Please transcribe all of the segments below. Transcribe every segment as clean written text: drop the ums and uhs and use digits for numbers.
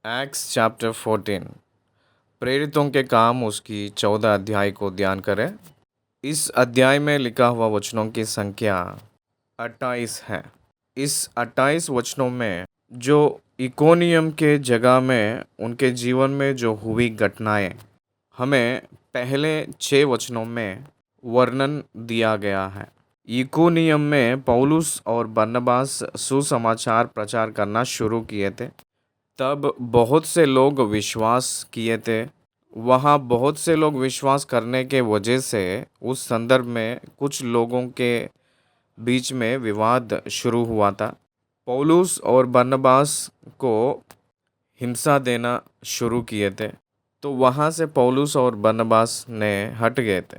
X chapter 14 प्रेरितों के काम उसकी 14 अध्याय को ध्यान करें। इस अध्याय में लिखा हुआ वचनों की संख्या 28 है। इस 28 वचनों में जो इकोनियम के जगह में उनके जीवन में जो हुई घटनाएं हमें पहले 6 वचनों में वर्णन दिया गया है। इकोनियम में पौलुस और बरनबास सुसमाचार प्रचार करना शुरू किए थे। तब बहुत से लोग विश्वास किए थे। वहाँ बहुत से लोग विश्वास करने के वजह से उस संदर्भ में कुछ लोगों के बीच में विवाद शुरू हुआ था। पौलुस और बरनबास को हिंसा देना शुरू किए थे, तो वहाँ से पौलुस और बरनबास ने हट गए थे।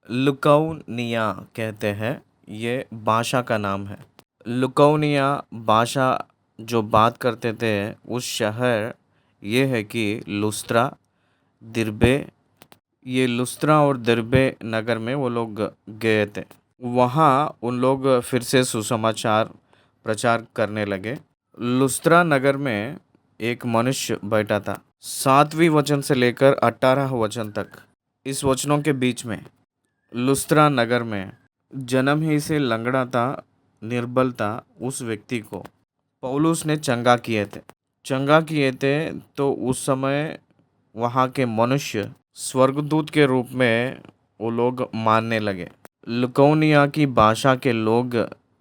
लुकाउनिया कहते हैं, ये भाषा का नाम है। लुकाउनिया भाषा जो बात करते थे उस शहर ये है कि लुस्त्रा, दिर्बे। ये लुस्त्रा और दिर्बे नगर में वो लोग गए थे। वहाँ उन लोग फिर से सुसमाचार प्रचार करने लगे। लुस्त्रा नगर में एक मनुष्य बैठा था। 7वीं वचन से लेकर 18 वचन तक इस वचनों के बीच में लुस्त्रा नगर में जन्म ही से लंगड़ा था, निर्बल था। उस व्यक्ति को पौलुस ने चंगा किए थे। तो उस समय वहाँ के मनुष्य स्वर्गदूत के रूप में वो लोग मानने लगे। लुकाउनिया की भाषा के लोग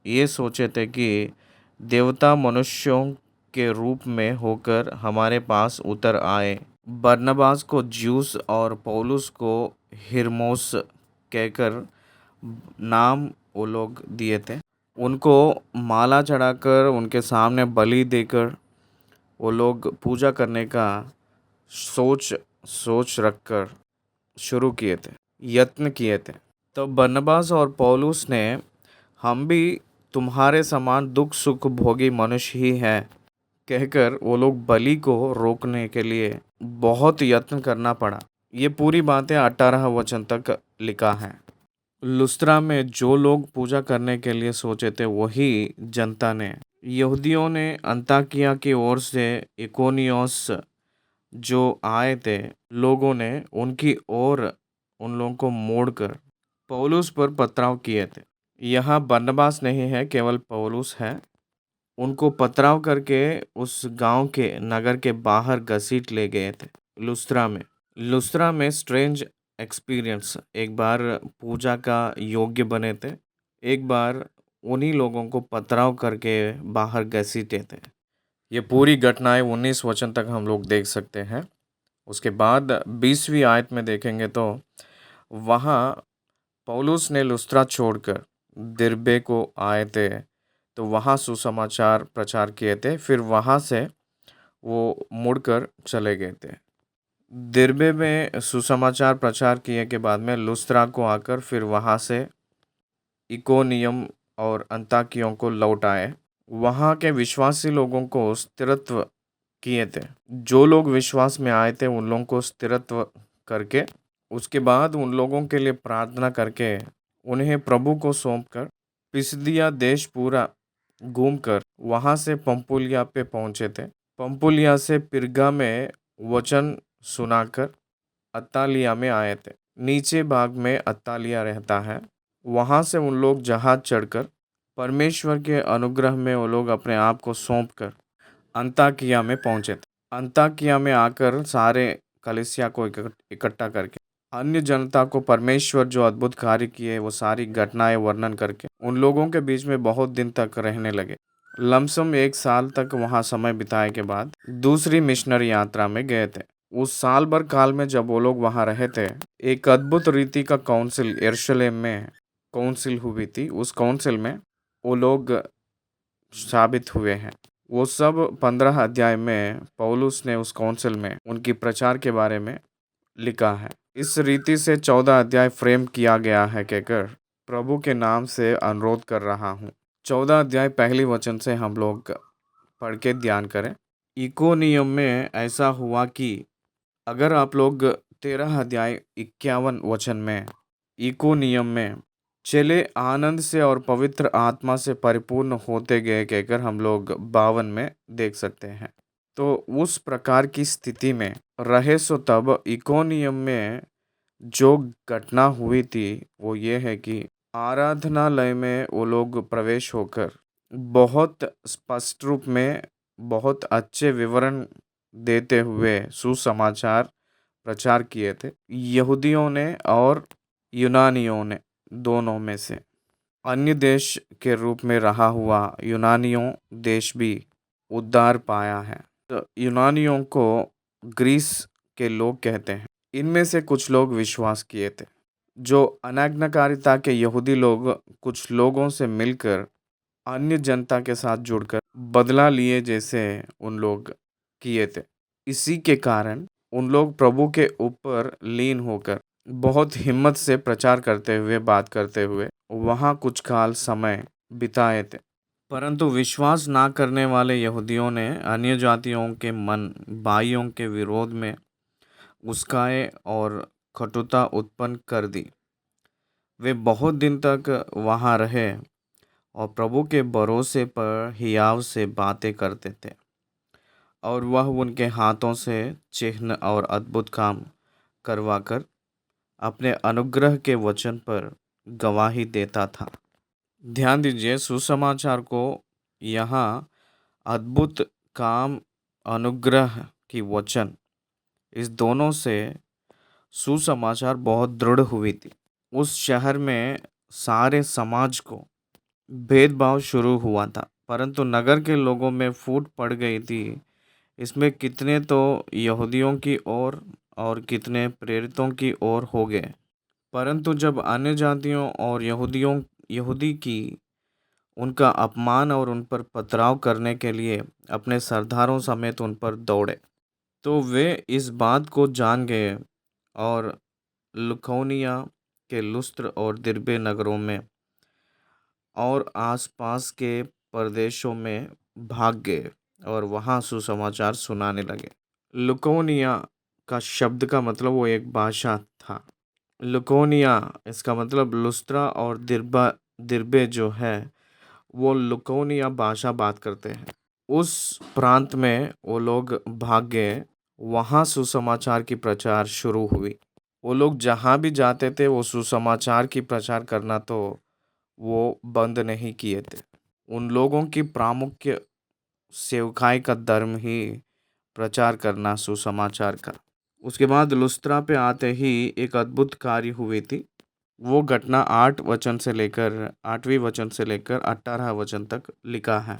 ये सोचे थे कि देवता मनुष्यों के रूप में होकर हमारे पास उतर आए। बरनबास को ज्यूस और पौलुस को हिरमोस कहकर नाम वो लोग दिए थे। उनको माला चढ़ाकर उनके सामने बलि देकर वो लोग पूजा करने का सोच रखकर शुरू किए थे, यत्न किए थे। तो बरनबास और पौलुस ने हम भी तुम्हारे समान दुख सुख भोगी मनुष्य ही हैं कहकर वो लोग बलि को रोकने के लिए बहुत यत्न करना पड़ा। ये पूरी बातें 18 वचन तक लिखा है। लुस्त्रा में जो लोग पूजा करने के लिए सोचे थे वही जनता ने, यहूदियों ने अंताकिया की ओर से इकोनियोस जो आए थे लोगों ने उनकी ओर उन लोगों को मोड़कर पौलुस पर पथराव किए थे। यहाँ बरनबास नहीं है, केवल पौलुस है। उनको पथराव करके उस गांव के नगर के बाहर घसीट ले गए थे। लुस्त्रा में स्ट्रेंज एक्सपीरियंस, एक बार पूजा का योग्य बने थे, एक बार उन्हीं लोगों को पथराव करके बाहर घसीटे थे। ये पूरी घटनाएं 19 वचन तक हम लोग देख सकते हैं। उसके बाद 20वीं आयत में देखेंगे तो वहाँ पौलुस ने लुस्त्रा छोड़कर दिर्बे को आए थे, तो वहाँ सुसमाचार प्रचार किए थे। फिर वहाँ से वो मुड़कर चले गए थे। दिर्बे में सुसमाचार प्रचार किए के बाद में लुस्त्रा को आकर फिर वहाँ से इकोनियम और अंताकियों को लौट आए। वहाँ के विश्वासी लोगों को स्थिरत्व किए थे। जो लोग विश्वास में आए थे उन लोगों को स्थिरत्व करके उसके बाद उन लोगों के लिए प्रार्थना करके उन्हें प्रभु को सौंपकर पिसिदिया देश पूरा घूमकर वहाँ से पंपुलिया पे पहुँचे थे। पंपुलिया से पिरगा में वचन सुनाकर अत्तालिया में आए थे। नीचे भाग में अत्तालिया रहता है। वहाँ से उन लोग जहाज चढ़कर परमेश्वर के अनुग्रह में वो लोग अपने आप को सौंपकर अंताकिया में पहुँचे थे। अंताकिया में आकर सारे कलीसिया को इकट्ठा करके अन्य जनता को परमेश्वर जो अद्भुत कार्य किए वो सारी घटनाएं वर्णन करके उन लोगों के बीच में बहुत दिन तक रहने लगे। लमसम 1 साल तक वहाँ समय बिताए के बाद दूसरी मिशनरी यात्रा में गए थे। उस साल भर काल में जब वो लोग वहाँ रहे थे, एक अद्भुत रीति का काउंसिल यरूशलेम में काउंसिल हुई थी। उस काउंसिल में वो लोग साबित हुए हैं। वो सब 15 अध्याय में पौलुस ने उस काउंसिल में उनकी प्रचार के बारे में लिखा है। इस रीति से 14 अध्याय फ्रेम किया गया है कहकर प्रभु के नाम से अनुरोध कर रहा हूँ। 14 अध्याय पहली वचन से हम लोग पढ़ के ध्यान करें। इकोनियम में ऐसा हुआ कि अगर आप लोग 13 अध्याय 51 वचन में इकोनियम में चले आनंद से और पवित्र आत्मा से परिपूर्ण होते गए कहकर हम लोग 52 में देख सकते हैं। तो उस प्रकार की स्थिति में रहे सो तब इकोनियम में जो घटना हुई थी वो ये है कि आराधनालय में वो लोग प्रवेश होकर बहुत स्पष्ट रूप में बहुत अच्छे विवरण देते हुए सुसमाचार प्रचार किए थे। यहूदियों ने और यूनानियों ने दोनों में से अन्य देश के रूप में रहा हुआ यूनानियों देश भी उद्धार पाया है। तो यूनानियों को ग्रीस के लोग कहते हैं। इनमें से कुछ लोग विश्वास किए थे। जो अनाज्ञाकारिता के यहूदी लोग कुछ लोगों से मिलकर अन्य जनता के साथ जुड़कर बदला लिए जैसे उन लोग किए थे। इसी के कारण उन लोग प्रभु के ऊपर लीन होकर बहुत हिम्मत से प्रचार करते हुए बात करते हुए वहाँ कुछ काल समय बिताए थे। परंतु विश्वास ना करने वाले यहूदियों ने अन्य जातियों के मन भाइयों के विरोध में उस्काए और कटुता उत्पन्न कर दी। वे बहुत दिन तक वहाँ रहे और प्रभु के भरोसे पर हियाव से बातें करते थे और वह उनके हाथों से चिन्ह और अद्भुत काम करवाकर अपने अनुग्रह के वचन पर गवाही देता था। ध्यान दीजिए, सुसमाचार को यहाँ अद्भुत काम, अनुग्रह की वचन, इस दोनों से सुसमाचार बहुत दृढ़ हुई थी। उस शहर में सारे समाज को भेदभाव शुरू हुआ था, परंतु नगर के लोगों में फूट पड़ गई थी। इसमें कितने तो यहूदियों की ओर और कितने प्रेरितों की ओर हो गए। परंतु जब अन्य जातियों और यहूदी की उनका अपमान और उन पर पथराव करने के लिए अपने सरदारों समेत उन पर दौड़े, तो वे इस बात को जान गए और लुकाउनिया के लुस्त्र और दिरबे नगरों में और आसपास के प्रदेशों में भाग गए और वहाँ सुसमाचार सुनाने लगे। लुकोनिया का शब्द का मतलब वो एक भाषा था। लुकोनिया, इसका मतलब लुस्त्रा और दिरबे जो है वो लुकोनिया भाषा बात करते हैं। उस प्रांत में वो लोग भाग गए, वहाँ सुसमाचार की प्रचार शुरू हुई। वो लोग जहाँ भी जाते थे वो सुसमाचार की प्रचार करना तो वो बंद नहीं किए थे। उन लोगों की प्रामुख्य सेवकाई का धर्म ही प्रचार करना सुसमाचार का। उसके बाद लुस्त्रा पे आते ही एक अद्भुत कार्य हुई थी। वो घटना 8वीं वचन से लेकर 18 वचन तक लिखा है।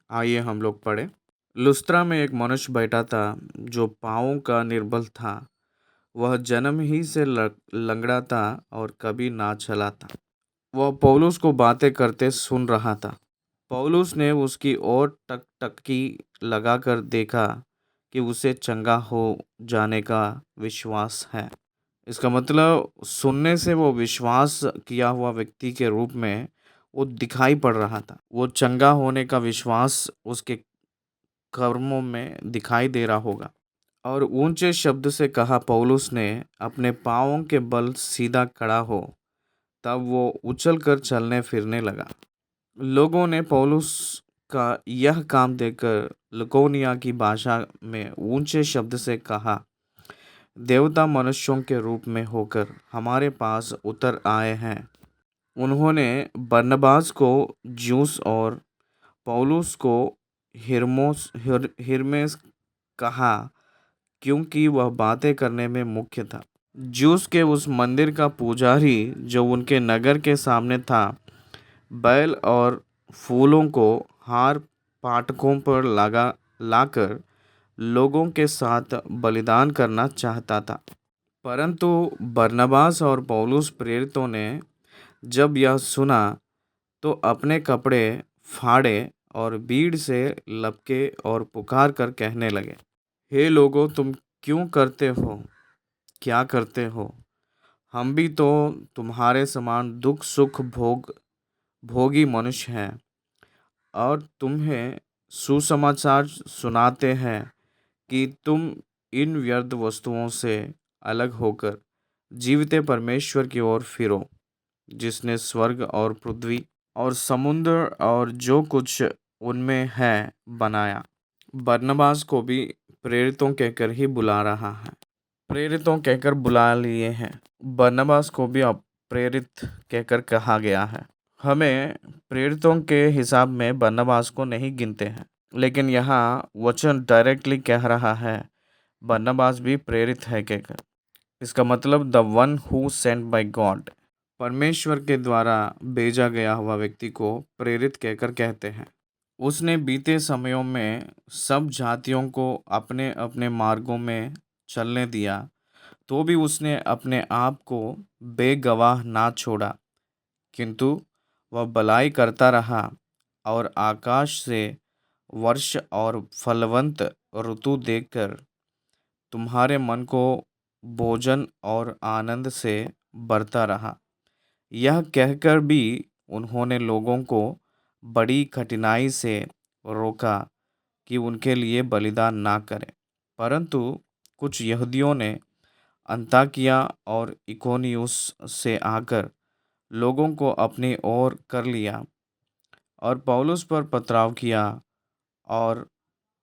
आइए हम लोग पढ़े। लुस्त्रा में एक मनुष्य बैठा था जो पाँवों का निर्बल था। वह जन्म ही से लंगड़ा था और कभी ना चला था। वह पौलुस को बातें करते सुन रहा था। पौलुस ने उसकी ओर टकटकी लगाकर देखा कि उसे चंगा हो जाने का विश्वास है। इसका मतलब सुनने से वो विश्वास किया हुआ व्यक्ति के रूप में वो दिखाई पड़ रहा था। वो चंगा होने का विश्वास उसके कर्मों में दिखाई दे रहा होगा। और ऊंचे शब्द से कहा, पौलुस ने अपने पाँवों के बल सीधा खड़ा हो। तब वो उछलकर चलने फिरने लगा। लोगों ने पौलुस का यह काम देखकर लुकोनिया की भाषा में ऊंचे शब्द से कहा, देवता मनुष्यों के रूप में होकर हमारे पास उतर आए हैं। उन्होंने बरनबास को ज्यूस और पौलुस को हिरमेस कहा, क्योंकि वह बातें करने में मुख्य था। ज्यूस के उस मंदिर का पुजारी जो उनके नगर के सामने था, बैल और फूलों को हार फाटकों पर लाकर लोगों के साथ बलिदान करना चाहता था। परंतु बरनबास और पौलुस प्रेरितों ने जब यह सुना तो अपने कपड़े फाड़े और भीड़ से लपके और पुकार कर कहने लगे, हे लोगों, तुम क्यों करते हो, क्या करते हो? हम भी तो तुम्हारे समान दुख सुख भोगी मनुष्य हैं और तुम्हें सुसमाचार सुनाते हैं कि तुम इन व्यर्थ वस्तुओं से अलग होकर जीवित परमेश्वर की ओर फिरो, जिसने स्वर्ग और पृथ्वी और समुद्र और जो कुछ उनमें है बनाया। बरनबास को भी प्रेरितों कहकर ही बुला रहा है। प्रेरितों कहकर बुला लिए हैं। बरनबास को भी अब प्रेरित कहकर कहा गया है। हमें प्रेरितों के हिसाब में बरनबास को नहीं गिनते हैं, लेकिन यहाँ वचन डायरेक्टली कह रहा है बरनबास भी प्रेरित है कहकर। इसका मतलब the one who sent by God, परमेश्वर के द्वारा भेजा गया हुआ व्यक्ति को प्रेरित कहकर कहते हैं। उसने बीते समयों में सब जातियों को अपने अपने मार्गों में चलने दिया, तो भी उसने अपने आप को बेगवाह ना छोड़ा, किंतु वह भलाई करता रहा और आकाश से वर्ष और फलवंत ऋतु देखकर तुम्हारे मन को भोजन और आनंद से भरता रहा। यह कहकर भी उन्होंने लोगों को बड़ी कठिनाई से रोका कि उनके लिए बलिदान ना करें, परंतु कुछ यहूदियों ने अंताकिया और इकोनियुस से आकर लोगों को अपनी ओर कर लिया और पौलुस पर पथराव किया और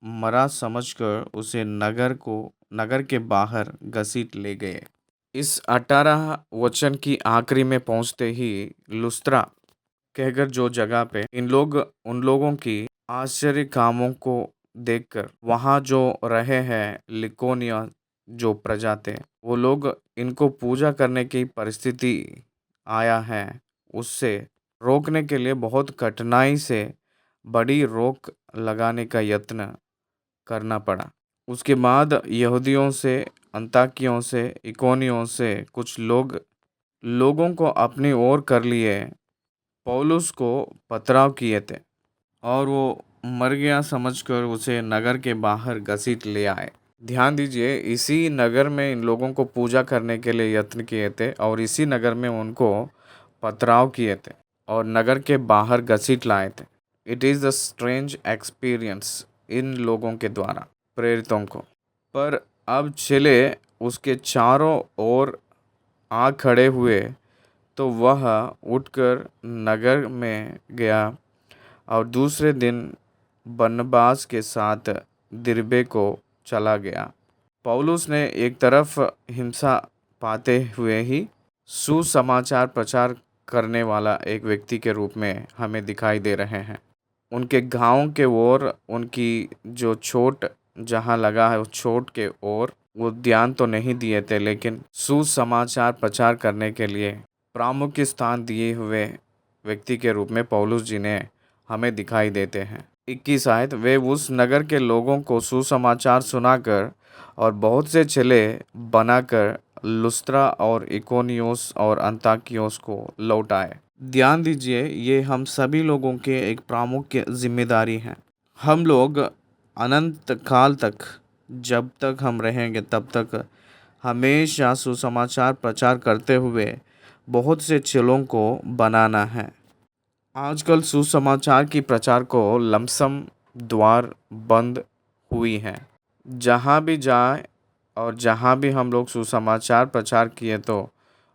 मरा समझकर उसे नगर के बाहर घसीट ले गए। इस 18 वचन की आखिरी में पहुंचते ही लुस्त्रा कहकर जो जगह पे उन लोगों की आश्चर्य कामों को देखकर वहाँ जो रहे हैं लिकोनिया जो प्रजा थे, वो लोग इनको पूजा करने की परिस्थिति आया है, उससे रोकने के लिए बहुत कठिनाई से बड़ी रोक लगाने का यत्न करना पड़ा। उसके बाद यहूदियों से, अंताकियों से, इकोनियों से कुछ लोगों को अपनी ओर कर लिए पौलुस को पथराव किए थे और वो मर गया समझकर उसे नगर के बाहर घसीट ले आए। ध्यान दीजिए, इसी नगर में इन लोगों को पूजा करने के लिए यत्न किए थे और इसी नगर में उनको पथराव किए थे और नगर के बाहर घसीट लाए थे। It is the strange experience in लोगों के द्वारा प्रेरितों को। पर अब चले उसके चारों ओर आ खड़े हुए तो वह उठकर नगर में गया और दूसरे दिन बरनबास के साथ दिरबे को चला गया। पौलुस ने एक तरफ हिंसा पाते हुए ही सुसमाचार प्रचार करने वाला एक व्यक्ति के रूप में हमें दिखाई दे रहे हैं। उनके घावों के ओर, उनकी जो चोट जहाँ लगा है उस चोट के ओर वो ध्यान तो नहीं दिए थे, लेकिन सुसमाचार प्रचार करने के लिए प्रामुख्य स्थान दिए हुए व्यक्ति के रूप में पौलुस जी ने हमें दिखाई देते हैं। 21 आयत, वे उस नगर के लोगों को सुसमाचार सुनाकर और बहुत से चेले बनाकर लुस्त्रा और इकोनियोस और अंताकियोस को लौटाए। ध्यान दीजिए, ये हम सभी लोगों के एक प्रामुख्य जिम्मेदारी है। हम लोग अनंत काल तक, जब तक हम रहेंगे तब तक हमेशा सुसमाचार प्रचार करते हुए बहुत से चेलों को बनाना है। आजकल सुसमाचार की प्रचार को लमसम द्वार बंद हुई है। जहाँ भी जाए और जहाँ भी हम लोग सुसमाचार प्रचार किए तो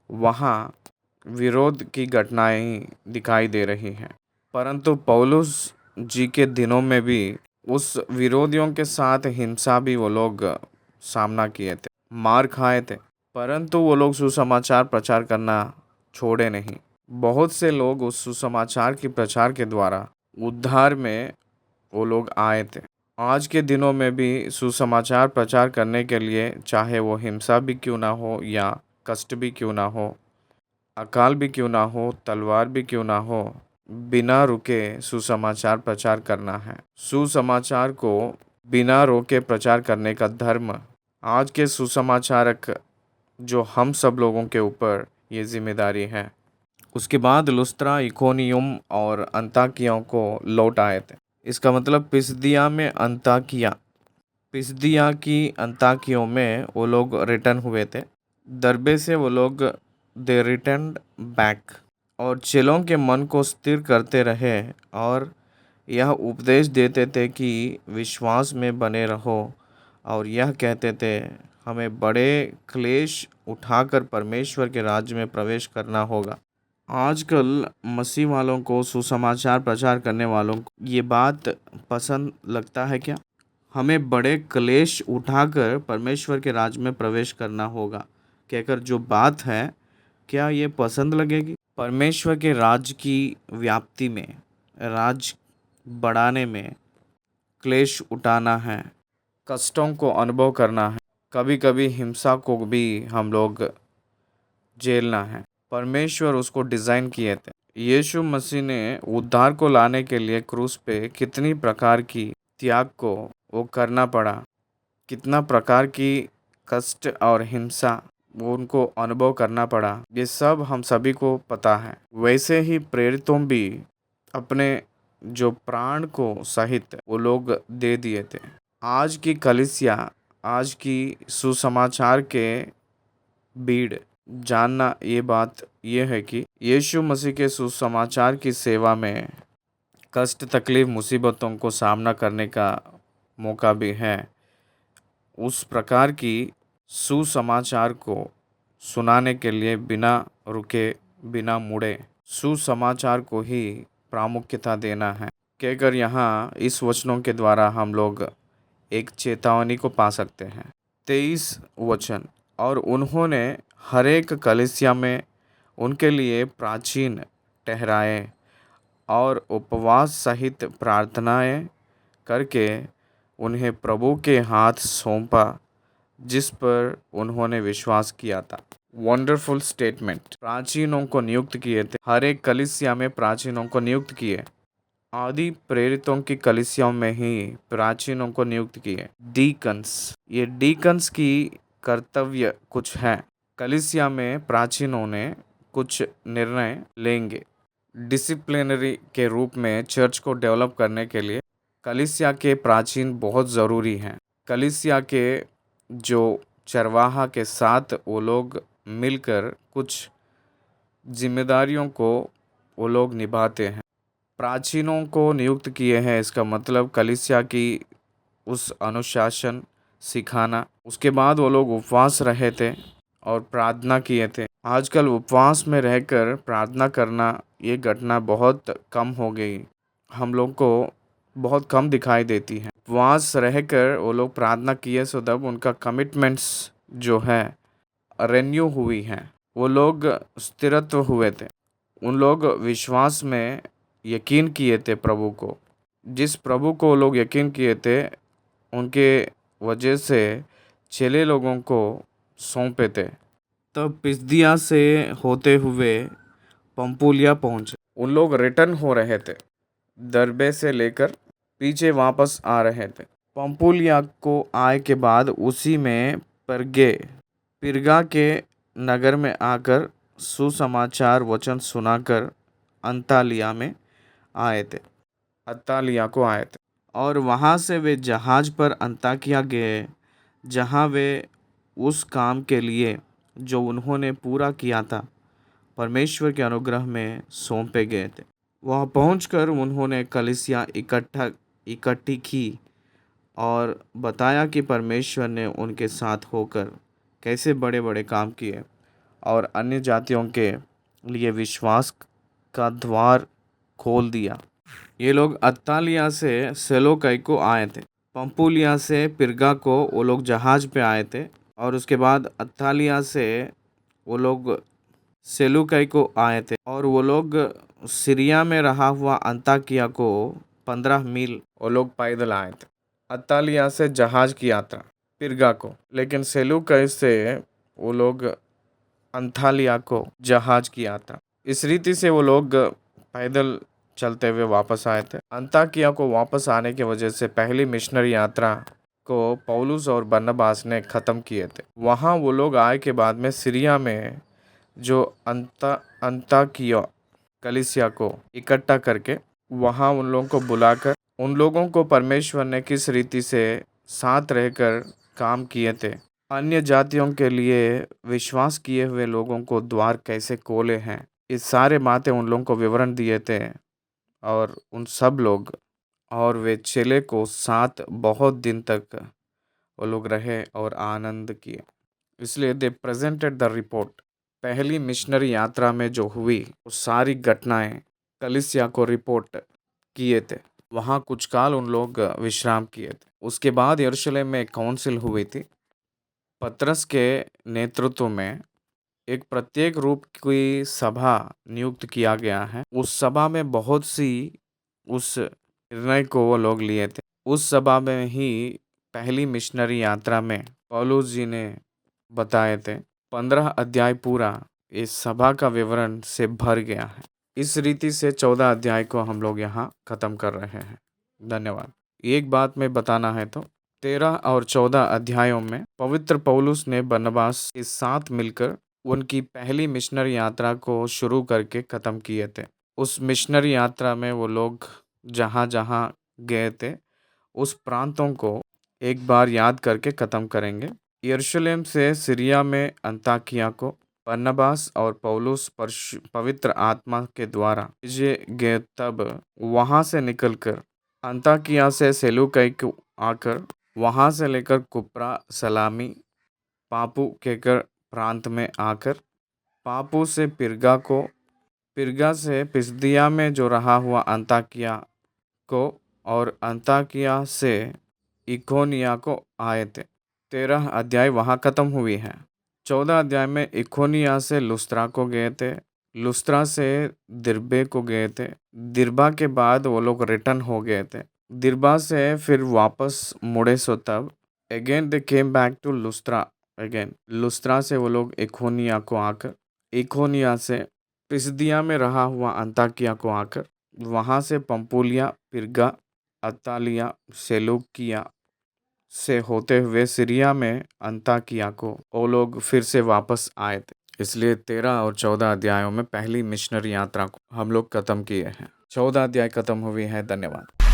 वहाँ विरोध की घटनाएं दिखाई दे रही हैं। परंतु पौलुस जी के दिनों में भी उस विरोधियों के साथ हिंसा भी वो लोग सामना किए थे, मार खाए थे, परंतु वो लोग सुसमाचार प्रचार करना छोड़े नहीं। बहुत से लोग उस सुसमाचार की प्रचार के द्वारा उद्धार में वो लोग आए थे। आज के दिनों में भी सुसमाचार प्रचार करने के लिए, चाहे वो हिंसा भी क्यों ना हो या कष्ट भी क्यों ना हो, अकाल भी क्यों ना हो, तलवार भी क्यों ना हो, बिना रुके सुसमाचार प्रचार करना है। सुसमाचार को बिना रोके प्रचार करने का धर्म आज के सुसमाचारक जो हम सब लोगों के ऊपर ये जिम्मेदारी है। उसके बाद लुस्त्रा, इकोनियम और अंताकिया को लौट आए थे। इसका मतलब पिसदिया की अंताकियों में वो लोग रिटर्न हुए थे। दरबे से वो लोग दे रिटर्न बैक और चेलों के मन को स्थिर करते रहे और यह उपदेश देते थे कि विश्वास में बने रहो और यह कहते थे हमें बड़े क्लेश उठाकर परमेश्वर के राज्य में प्रवेश करना होगा। आजकल मसीह वालों को, सुसमाचार प्रचार करने वालों को ये बात पसंद लगता है क्या? हमें बड़े क्लेश उठाकर परमेश्वर के राज में प्रवेश करना होगा कहकर जो बात है, क्या ये पसंद लगेगी? परमेश्वर के राज की व्याप्ति में, राज बढ़ाने में क्लेश उठाना है, कष्टों को अनुभव करना है, कभी कभी हिंसा को भी हम लोग झेलना है। परमेश्वर उसको डिज़ाइन किए थे। यीशु मसीह ने उद्धार को लाने के लिए क्रूस पे कितनी प्रकार की त्याग को वो करना पड़ा, कितना प्रकार की कष्ट और हिंसा वो उनको अनुभव करना पड़ा, ये सब हम सभी को पता है। वैसे ही प्रेरितों भी अपने जो प्राण को सहित वो लोग दे दिए थे। आज की कलीसिया, आज की सुसमाचार के भीड़ जानना ये बात ये है कि यीशु मसीह के सुसमाचार की सेवा में कष्ट, तकलीफ, मुसीबतों को सामना करने का मौका भी है। उस प्रकार की सुसमाचार को सुनाने के लिए बिना रुके, बिना मुड़े सुसमाचार को ही प्रामुख्यता देना है कहकर यहाँ इस वचनों के द्वारा हम लोग एक चेतावनी को पा सकते हैं। 23 वचन, और उन्होंने हरेक कलीसिया में उनके लिए प्राचीन ठहराए और उपवास सहित प्रार्थनाएं करके उन्हें प्रभु के हाथ सौंपा जिस पर उन्होंने विश्वास किया था। Wonderful statement. प्राचीनों को नियुक्त किए थे, हर एक कलीसिया में प्राचीनों को नियुक्त किए। आदि प्रेरितों की कलीसियाओं में ही प्राचीनों को नियुक्त किए। डीकन्स, ये डीकन्स की कर्तव्य कुछ है। कलीसिया में प्राचीनों ने कुछ निर्णय लेंगे डिसिप्लिनरी के रूप में चर्च को डेवलप करने के लिए। कलीसिया के प्राचीन बहुत ज़रूरी हैं। कलीसिया के जो चरवाहा के साथ वो लोग मिलकर कुछ जिम्मेदारियों को वो लोग निभाते हैं। प्राचीनों को नियुक्त किए हैं, इसका मतलब कलीसिया की उस अनुशासन सिखाना। उसके बाद वो लोग उपवास रहे थे और प्रार्थना किए थे। आजकल उपवास में रहकर प्रार्थना करना ये घटना बहुत कम हो गई, हम लोग को बहुत कम दिखाई देती है। उपवास रहकर वो लोग प्रार्थना किए सो तब उनका कमिटमेंट्स जो है रेन्यू हुई हैं, वो लोग स्थिरत्व हुए थे। उन लोग विश्वास में यकीन किए थे प्रभु को। जिस प्रभु को वो लोग यकीन किए थे उनके वजह से चेले लोगों को सौंपे थे। तब पिसदिया से होते हुए पंपुलिया पहुँचे। उन लोग रिटर्न हो रहे थे, दरबे से लेकर पीछे वापस आ रहे थे। पंपुलिया को आए के बाद उसी में पिरगा के नगर में आकर सुसमाचार वचन सुनाकर अंतालिया में आए थे, अत्तालिया को आए थे। और वहाँ से वे जहाज़ पर अंताकिया गए, जहाँ वे उस काम के लिए जो उन्होंने पूरा किया था परमेश्वर के अनुग्रह में सौंपे गए थे। वहाँ पहुंचकर उन्होंने कलीसिया इकट्ठी की और बताया कि परमेश्वर ने उनके साथ होकर कैसे बड़े बड़े काम किए और अन्य जातियों के लिए विश्वास का द्वार खोल दिया। ये लोग अत्तालिया से सेलोकाई को आए थे। पंपुलिया से पिरगा को वो लोग जहाज़ पे आए थे और उसके बाद अत्तालिया से वो लोग सेलुकाई को आए थे और वो लोग सीरिया में रहा हुआ अंताकिया को 15 मील वो लोग पैदल आए थे। अत्तालिया से जहाज़ की यात्रा पिरगा को, लेकिन सेलुकाई से वो लोग अंतालिया को जहाज़ की यात्रा। इस रीति से वो लोग पैदल चलते हुए वापस आए थे। अंताकिया को वापस आने की वजह से पहली मिशनरी यात्रा को पौलुस और बरनबास ने ख़त्म किए थे। वहाँ वो लोग आए के बाद में सीरिया में जो अंताकिया कलीसिया को इकट्ठा करके वहाँ उन लोगों को बुलाकर उन लोगों को परमेश्वर ने किस रीति से साथ रहकर काम किए थे, अन्य जातियों के लिए विश्वास किए हुए लोगों को द्वार कैसे खोले हैं, इस सारे बातें उन लोगों को विवरण दिए थे। और उन सब लोग और वे चेले को साथ बहुत दिन तक वो लोग रहे और आनंद किए। इसलिए दे प्रेजेंटेड द रिपोर्ट। पहली मिशनरी यात्रा में जो हुई वो सारी घटनाएं कलीसिया को रिपोर्ट किए थे। वहाँ कुछ काल उन लोग विश्राम किए थे। उसके बाद यरूशलेम में एक काउंसिल हुई थी। पतरस के नेतृत्व में एक प्रत्येक रूप की सभा नियुक्त किया गया है। उस सभा में बहुत सी उस निर्णय को वो लोग लिए थे। उस सभा में ही पहली मिशनरी यात्रा में पौलुस जी ने बताए थे। 15 अध्याय पूरा इस सभा का विवरण से भर गया है। इस रीति से 14 अध्याय को हम लोग यहाँ खत्म कर रहे हैं। धन्यवाद। एक बात में बताना है तो 13 और 14 अध्यायों में पवित्र पौलुस ने बरनबास के साथ मिलकर उनकी पहली मिशनरी यात्रा को शुरू करके खत्म किए थे। उस मिशनरी यात्रा में वो लोग जहाँ जहाँ गए थे उस प्रांतों को एक बार याद करके खत्म करेंगे। यरूशलेम से सीरिया में अंताकिया को बरनबास और पौलुस पवित्र आत्मा के द्वारा भेजे गए। तब वहां से निकलकर अंताकिया से सेलूकई को आकर वहां से लेकर कुप्रा, सलामी, पापू केकर प्रांत में आकर पापू से पिरगा से पिसदिया में जो रहा हुआ अंताकिया को और अंताकिया से इकोनिया को आए थे। 13 अध्याय वहाँ खत्म हुई है। 14 अध्याय में इकोनिया से लुस्त्रा को गए थे। लुस्त्रा से दिर्बे को गए थे। दिर्बा के बाद वो लोग रिटर्न हो गए थे। दिर्बा से फिर वापस मुड़े सो तब again they came back to Lystra again. Lystra से वो लोग इकोनिया को आकर, इकोनिया से पिसदिया में रहा हुआ अंताकिया को आकर, वहाँ से पंपुलिया, पिरगा, अत्तालिया, सेलूकिया से होते हुए सीरिया में अंताकिया को वो लोग फिर से वापस आए थे। इसलिए 13 और 14 अध्यायों में पहली मिशनरी यात्रा को हम लोग खत्म किए हैं। 14 अध्याय खत्म हुई है। धन्यवाद।